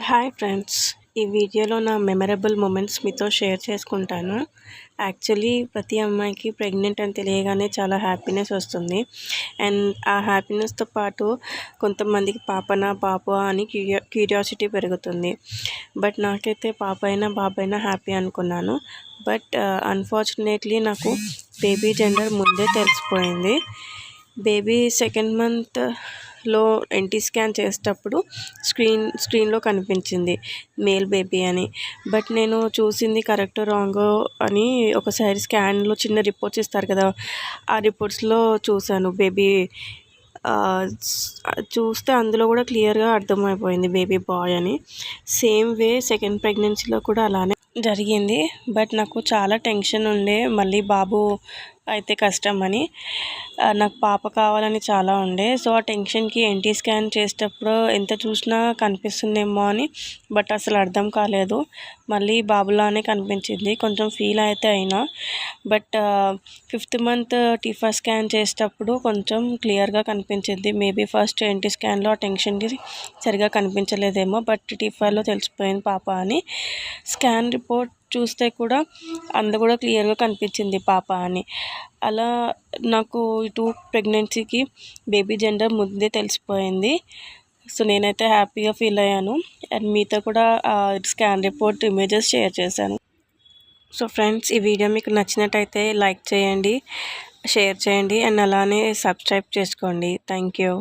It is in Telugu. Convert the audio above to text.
Hi friends. ఈ వీడియోలో నా మెమరబుల్ మూమెంట్స్ మీతో షేర్ చేసుకుంటాను. యాక్చువల్లీ ప్రతి అమ్మాయికి ప్రెగ్నెంట్ అని తెలియగానే చాలా హ్యాపీనెస్ వస్తుంది. అండ్ ఆ హ్యాపీనెస్తో పాటు కొంతమందికి పాపనా బాబా అని క్యూరియాసిటీ పెరుగుతుంది. బట్ నాకైతే పాప అయినా బాబైనా హ్యాపీ అనుకున్నాను. బట్ అన్ఫార్చునేట్లీ నాకు బేబీ జెండర్ ముందే తెలిసిపోయింది. బేబీ సెకండ్ మంత్లో ఎన్టీ స్కాన్ చేసేటప్పుడు స్క్రీన్లో కనిపించింది మేల్ బేబీ అని. బట్ నేను చూసింది కరెక్ట్ రాంగో అని ఒకసారి స్కాన్లో చిన్న రిపోర్ట్స్ ఇస్తారు కదా, ఆ రిపోర్ట్స్లో చూశాను బేబీ. చూస్తే అందులో కూడా క్లియర్గా అర్థమైపోయింది బేబీ బాయ్ అని. సేమ్ వే సెకండ్ ప్రెగ్నెన్సీలో కూడా అలానే జరిగింది. బట్ నాకు చాలా టెన్షన్ ఉండే, మళ్ళీ బాబు అయితే కష్టం అని. నాకు పాప కావాలని చాలా ఉండే. సో ఆ టెన్షన్కి ఎన్టీ స్కాన్ చేసేటప్పుడు ఎంత చూసినా కనిపిస్తుందేమో అని, బట్ అసలు అర్థం కాలేదు. మళ్ళీ బాబులానే కనిపించింది. కొంచెం ఫీల్ అయితే అయినా. But 5th month TIFFA scan చేసేటప్పుడు కొంచెం క్లియర్గా కనిపించింది. మేబీ ఫస్ట్ ఎన్టీ స్కాన్లో ఆ టెన్షన్కి సరిగా కనిపించలేదేమో, బట్ టీఫాలో తెలిసిపోయింది పాప అని. స్కాన్ రిపోర్ట్ చూస్తే కూడా కూడా క్లియర్గా కనిపించింది పాప అని. అలా నాకు 2 ప్రెగ్నెన్సీకి బేబీ జెండర్ ముందే తెలిసిపోయింది. సో నేనైతే హ్యాపీగా ఫీల్ అయ్యాను. అండ్ మీతో కూడా స్కాన్ రిపోర్ట్ ఇమేజెస్ షేర్ చేశాను. సో ఫ్రెండ్స్, ఈ వీడియో మీకు నచ్చినట్టయితే లైక్ చేయండి, షేర్ చేయండి, అండ్ అలానే సబ్స్క్రైబ్ చేసుకోండి. Thank you.